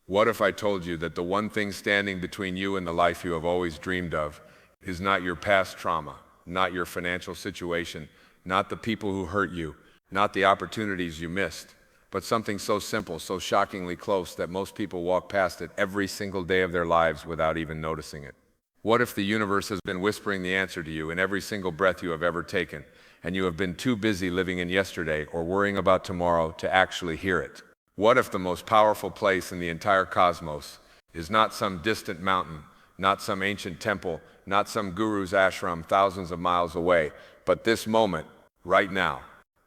What if I told you that the one thing standing between you and the life you have always dreamed of is not your past trauma, not your financial situation, not the people who hurt you, not the opportunities you missed, but something so simple, so shockingly close that most people walk past it every single day of their lives without even noticing it? What if the universe has been whispering the answer to you in every single breath you have ever taken, and you have been too busy living in yesterday or worrying about tomorrow to actually hear it? What if the most powerful place in the entire cosmos is not some distant mountain, not some ancient temple, not some guru's ashram thousands of miles away, but this moment, right now,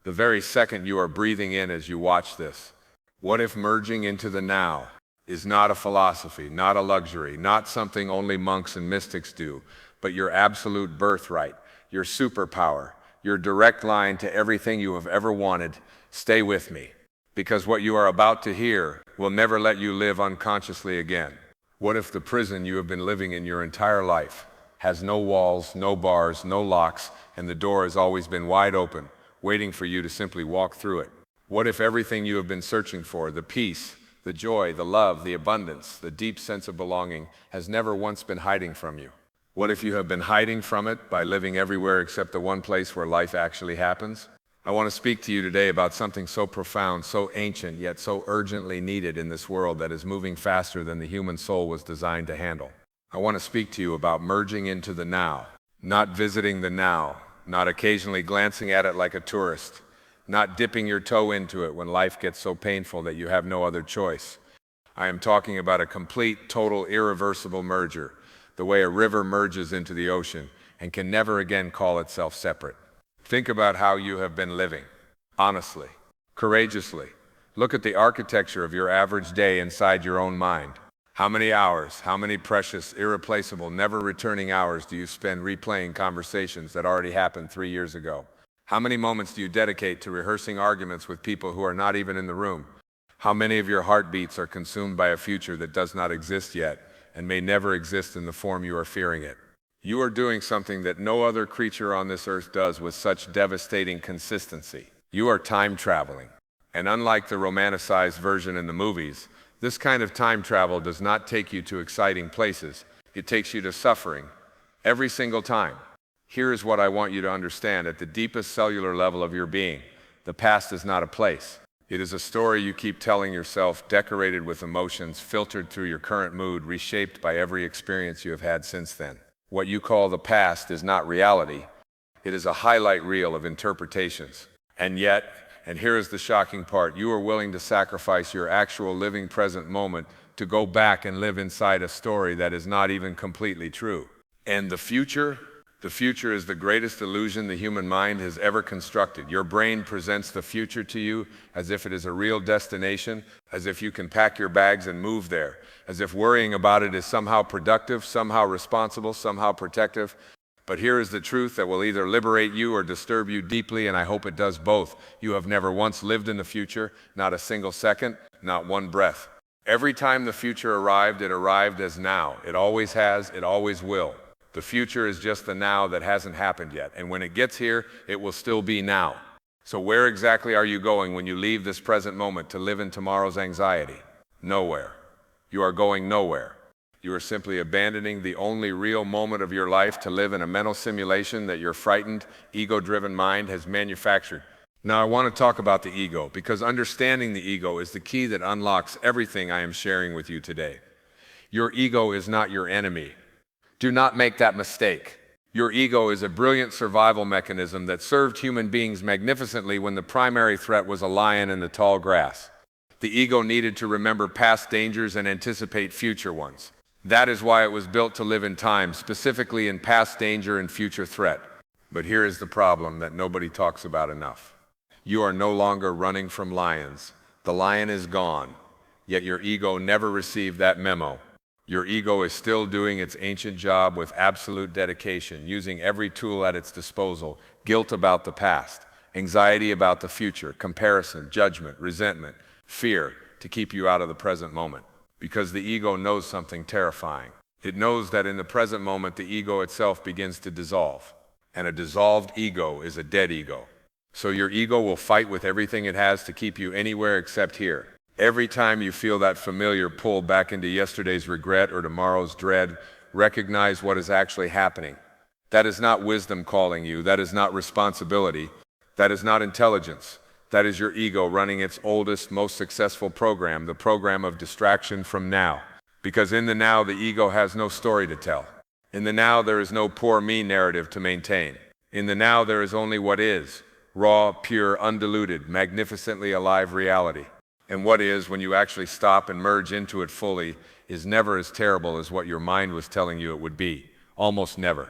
the very second you are breathing in as you watch this? What if merging into the now is not a philosophy, not a luxury, not something only monks and mystics do, but your absolute birthright, your superpower, your direct line to everything you have ever wanted? Stay with me, because what you are about to hear will never let you live unconsciously again. What if the prison you have been living in your entire life has no walls, no bars, no locks, and the door has always been wide open, waiting for you to simply walk through it? What if everything you have been searching for, the peace, the joy, the love, the abundance, the deep sense of belonging, has never once been hiding from you? What if you have been hiding from it by living everywhere except the one place where life actually happens? I want to speak to you today about something so profound, so ancient, yet so urgently needed in this world that is moving faster than the human soul was designed to handle. I want to speak to you about merging into the now, not visiting the now, not occasionally glancing at it like a tourist, not dipping your toe into it when life gets so painful that you have no other choice. I am talking about a complete, total, irreversible merger, the way a river merges into the ocean and can never again call itself separate. Think about how you have been living, honestly, courageously. Look at the architecture of your average day inside your own mind. How many hours, how many precious, irreplaceable, never returning hours do you spend replaying conversations that already happened 3 years ago? How many moments do you dedicate to rehearsing arguments with people who are not even in the room? How many of your heartbeats are consumed by a future that does not exist yet and may never exist in the form you are fearing it? You are doing something that no other creature on this earth does with such devastating consistency. You are time traveling. And unlike the romanticized version in the movies, this kind of time travel does not take you to exciting places. It takes you to suffering, every single time. Here is what I want you to understand at the deepest cellular level of your being. The past is not a place. It is a story you keep telling yourself, decorated with emotions, filtered through your current mood, reshaped by every experience you have had since then. What you call the past is not reality. It is a highlight reel of interpretations. And yet, and here is the shocking part, you are willing to sacrifice your actual living present moment to go back and live inside a story that is not even completely true. And the future? The future is the greatest illusion the human mind has ever constructed. Your brain presents the future to you as if it is a real destination, as if you can pack your bags and move there, as if worrying about it is somehow productive, somehow responsible, somehow protective. But here is the truth that will either liberate you or disturb you deeply, and I hope it does both. You have never once lived in the future, not a single second, not one breath. Every time the future arrived, it arrived as now. It always has, it always will. The future is just the now that hasn't happened yet, and when it gets here, it will still be now. So where exactly are you going when you leave this present moment to live in tomorrow's anxiety? Nowhere. You are going nowhere. You are simply abandoning the only real moment of your life to live in a mental simulation that your frightened, ego-driven mind has manufactured. Now I want to talk about the ego, because understanding the ego is the key that unlocks everything I am sharing with you today. Your ego is not your enemy. Do not make that mistake. Your ego is a brilliant survival mechanism that served human beings magnificently when the primary threat was a lion in the tall grass. The ego needed to remember past dangers and anticipate future ones. That is why it was built to live in time, specifically in past danger and future threat. But here is the problem that nobody talks about enough. You are no longer running from lions. The lion is gone, yet your ego never received that memo. Your ego is still doing its ancient job with absolute dedication, using every tool at its disposal: guilt about the past, anxiety about the future, comparison, judgment, resentment, fear, to keep you out of the present moment. Because the ego knows something terrifying. It knows that in the present moment the ego itself begins to dissolve. And a dissolved ego is a dead ego. So your ego will fight with everything it has to keep you anywhere except here. Every time you feel that familiar pull back into yesterday's regret or tomorrow's dread, recognize what is actually happening. That is not wisdom calling you. That is not responsibility. That is not intelligence. That is your ego running its oldest, most successful program, the program of distraction from now. Because in the now, the ego has no story to tell. In the now, there is no poor me narrative to maintain. In the now, there is only what is, raw, pure, undiluted, magnificently alive reality. And what is, when you actually stop and merge into it fully, is never as terrible as what your mind was telling you it would be. Almost never.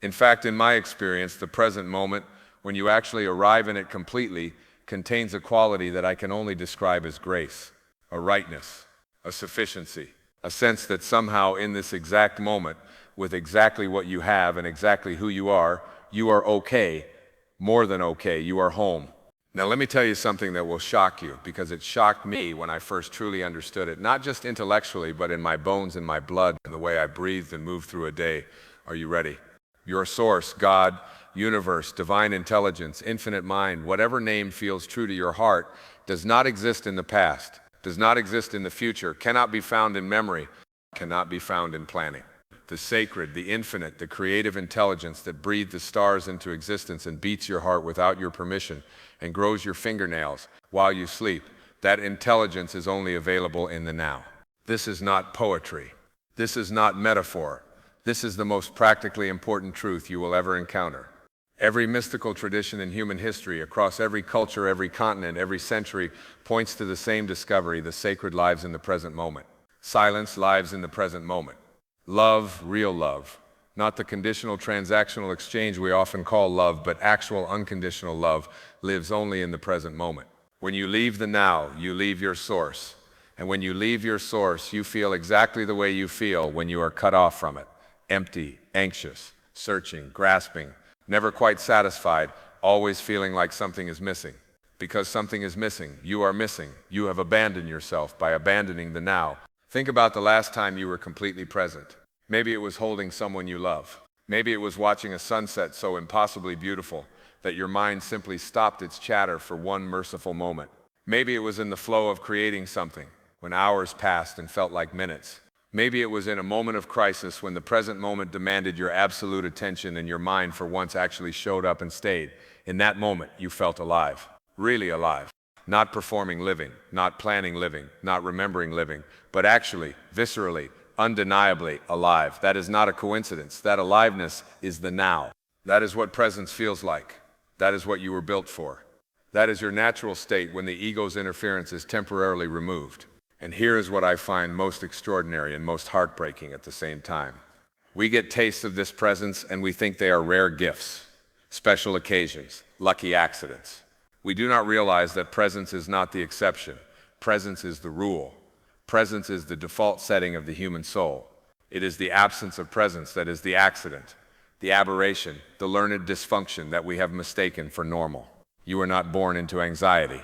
In fact, in my experience, the present moment, when you actually arrive in it completely, contains a quality that I can only describe as grace, a rightness, a sufficiency, a sense that somehow in this exact moment, with exactly what you have and exactly who you are okay, more than okay, you are home. Now let me tell you something that will shock you, because it shocked me when I first truly understood it, not just intellectually, but in my bones and my blood, and the way I breathed and moved through a day. Are you ready? Your source, God, universe, divine intelligence, infinite mind, whatever name feels true to your heart, does not exist in the past, does not exist in the future, cannot be found in memory, cannot be found in planning. The sacred, the infinite, the creative intelligence that breathed the stars into existence and beats your heart without your permission and grows your fingernails while you sleep, that intelligence is only available in the now. This is not poetry. This is not metaphor. This is the most practically important truth you will ever encounter. Every mystical tradition in human history, across every culture, every continent, every century, points to the same discovery: the sacred lives in the present moment. Silence lives in the present moment. Love, real love, not the conditional transactional exchange we often call love, but actual unconditional love, lives only in the present moment. When you leave the now, you leave your source. And when you leave your source, you feel exactly the way you feel when you are cut off from it. Empty, anxious, searching, grasping, never quite satisfied, always feeling like something is missing. Because something is missing, you are missing. You have abandoned yourself by abandoning the now. Think about the last time you were completely present. Maybe it was holding someone you love. Maybe it was watching a sunset so impossibly beautiful that your mind simply stopped its chatter for one merciful moment. Maybe it was in the flow of creating something, when hours passed and felt like minutes. Maybe it was in a moment of crisis when the present moment demanded your absolute attention and your mind for once actually showed up and stayed. In that moment, you felt alive, really alive. Not performing living, not planning living, not remembering living, but actually, viscerally, undeniably alive. That is not a coincidence. That aliveness is the now. That is what presence feels like. That is what you were built for. That is your natural state when the ego's interference is temporarily removed. And here is what I find most extraordinary and most heartbreaking at the same time. We get tastes of this presence and we think they are rare gifts, special occasions, lucky accidents. We do not realize that presence is not the exception. Presence is the rule. Presence is the default setting of the human soul. It is the absence of presence that is the accident, the aberration, the learned dysfunction that we have mistaken for normal. You are not born into anxiety.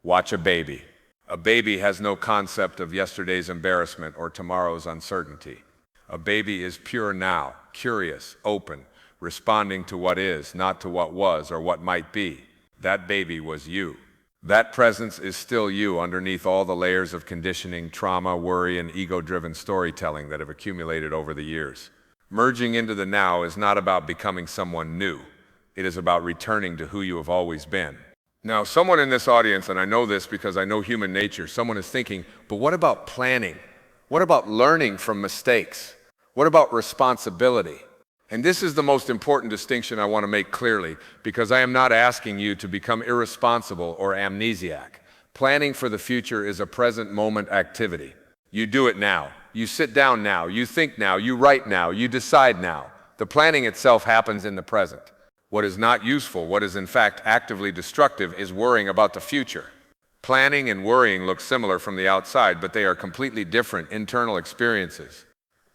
Watch a baby. A baby has no concept of yesterday's embarrassment or tomorrow's uncertainty. A baby is pure now, curious, open, responding to what is, not to what was or what might be. That baby was you. That presence is still you underneath all the layers of conditioning, trauma, worry, and ego-driven storytelling that have accumulated over the years. Merging into the now is not about becoming someone new. It is about returning to who you have always been. Now, someone in this audience, and I know this because I know human nature, someone is thinking, but what about planning? What about learning from mistakes? What about responsibility? And this is the most important distinction I want to make clearly, because I am not asking you to become irresponsible or amnesiac. Planning for the future is a present moment activity. You do it now. You sit down now. You think now. You write now. You decide now. The planning itself happens in the present. What is not useful, what is in fact actively destructive, is worrying about the future. Planning and worrying look similar from the outside, but they are completely different internal experiences.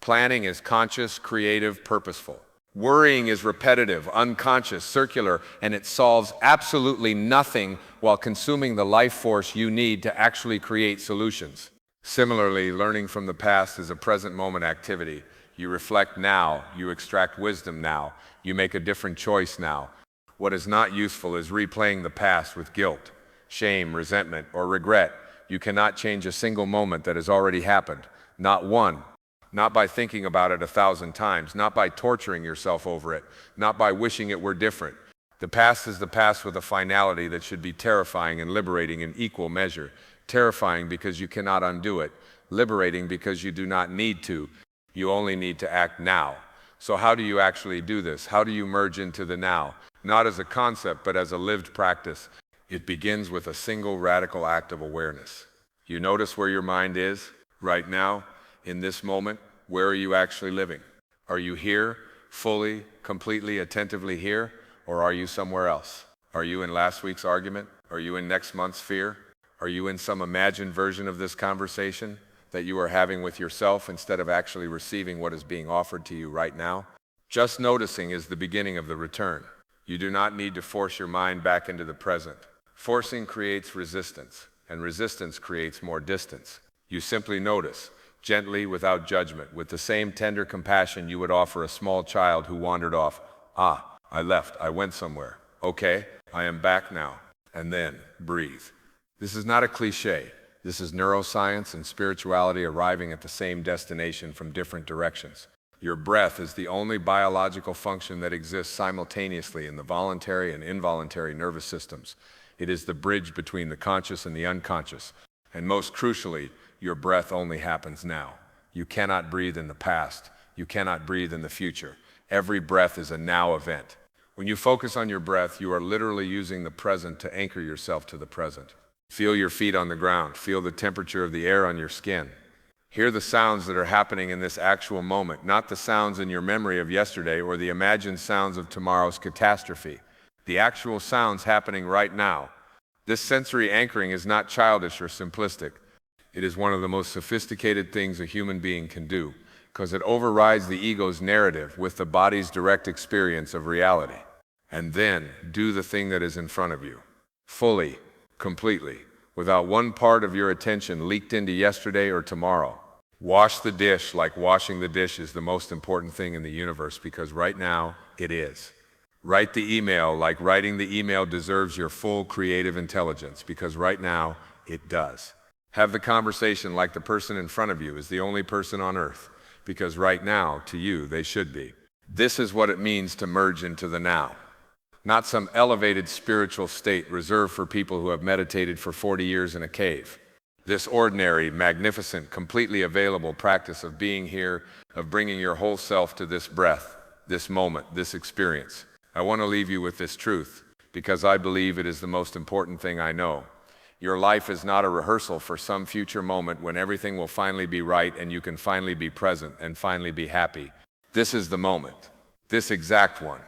Planning is conscious, creative, purposeful. Worrying is repetitive, unconscious, circular, and it solves absolutely nothing while consuming the life force you need to actually create solutions. Similarly, learning from the past is a present moment activity. You reflect now, you extract wisdom now, you make a different choice now. What is not useful is replaying the past with guilt, shame, resentment, or regret, You cannot change a single moment that has already happened. Not one. Not by thinking about it 1,000 times, not by torturing yourself over it, not by wishing it were different. The past is the past with a finality that should be terrifying and liberating in equal measure. Terrifying because you cannot undo it. Liberating because you do not need to. You only need to act now. So how do you actually do this? How do you merge into the now? Not as a concept, but as a lived practice. It begins with a single radical act of awareness. You notice where your mind is right now, in this moment. Where are you actually living? Are you here, fully, completely, attentively here, or are you somewhere else? Are you in last week's argument? Are you in next month's fear? Are you in some imagined version of this conversation that you are having with yourself instead of actually receiving what is being offered to you right now? Just noticing is the beginning of the return. You do not need to force your mind back into the present. Forcing creates resistance, and resistance creates more distance. You simply notice, gently, without judgment, with the same tender compassion you would offer a small child who wandered off. Ah, I left, I went somewhere. Okay, I am back now. And then, breathe. This is not a cliche. This is neuroscience and spirituality arriving at the same destination from different directions. Your breath is the only biological function that exists simultaneously in the voluntary and involuntary nervous systems. It is the bridge between the conscious and the unconscious. And most crucially, your breath only happens now. You cannot breathe in the past. You cannot breathe in the future. Every breath is a now event. When you focus on your breath, you are literally using the present to anchor yourself to the present. Feel your feet on the ground. Feel the temperature of the air on your skin. Hear the sounds that are happening in this actual moment, not the sounds in your memory of yesterday or the imagined sounds of tomorrow's catastrophe. The actual sounds happening right now. This sensory anchoring is not childish or simplistic. It is one of the most sophisticated things a human being can do, because it overrides the ego's narrative with the body's direct experience of reality. And then, do the thing that is in front of you. Fully, completely, without one part of your attention leaked into yesterday or tomorrow. Wash the dish like washing the dish is the most important thing in the universe, because right now, it is. Write the email like writing the email deserves your full creative intelligence, because right now, it does. Have the conversation like the person in front of you is the only person on earth, because right now, to you, they should be. This is what it means to merge into the now. Not some elevated spiritual state reserved for people who have meditated for 40 years in a cave. This ordinary, magnificent, completely available practice of being here, of bringing your whole self to this breath, this moment, this experience. I want to leave you with this truth, because I believe it is the most important thing I know. Your life is not a rehearsal for some future moment when everything will finally be right and you can finally be present and finally be happy. This is the moment. This exact one.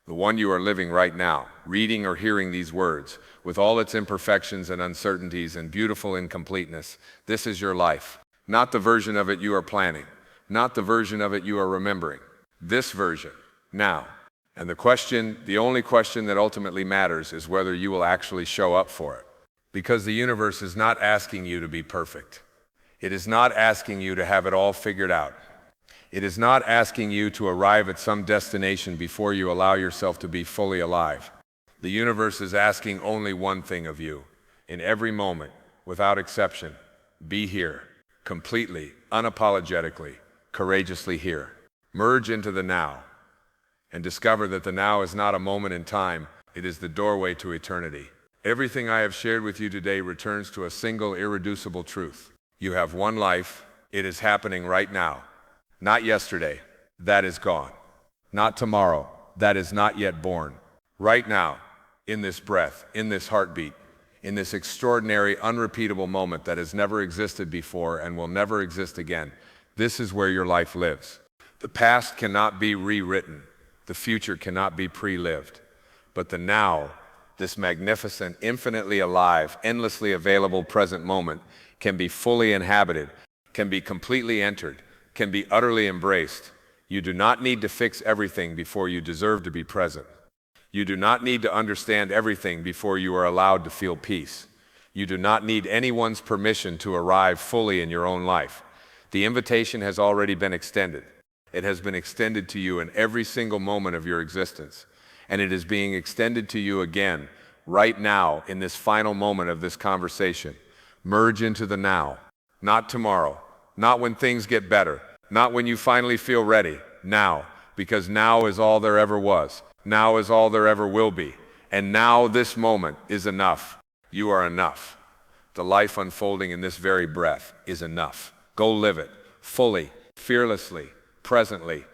The one you are living right now, reading or hearing these words, with all its imperfections and uncertainties and beautiful incompleteness. This is your life. Not the version of it you are planning. Not the version of it you are remembering. This version. Now. And the only question that ultimately matters is whether you will actually show up for it. Because the universe is not asking you to be perfect. It is not asking you to have it all figured out. It is not asking you to arrive at some destination before you allow yourself to be fully alive. The universe is asking only one thing of you. In every moment, without exception, be here. Completely, unapologetically, courageously here. Merge into the now. And discover that the now is not a moment in time, it is the doorway to eternity. Everything I have shared with you today returns to a single irreducible truth. You have one life, it is happening right now. Not yesterday, that is gone. Not tomorrow, that is not yet born. Right now, in this breath, in this heartbeat, in this extraordinary, unrepeatable moment that has never existed before and will never exist again, this is where your life lives. The past cannot be rewritten. The future cannot be pre-lived, but the now, this magnificent, infinitely alive, endlessly available present moment can be fully inhabited, can be completely entered, can be utterly embraced. You do not need to fix everything before you deserve to be present. You do not need to understand everything before you are allowed to feel peace. You do not need anyone's permission to arrive fully in your own life. The invitation has already been extended. It has been extended to you in every single moment of your existence. And it is being extended to you again, right now, in this final moment of this conversation. Merge into the now. Not tomorrow. Not when things get better. Not when you finally feel ready. Now. Because now is all there ever was. Now is all there ever will be. And now this moment is enough. You are enough. The life unfolding in this very breath is enough. Go live it. Fully, fearlessly, presently,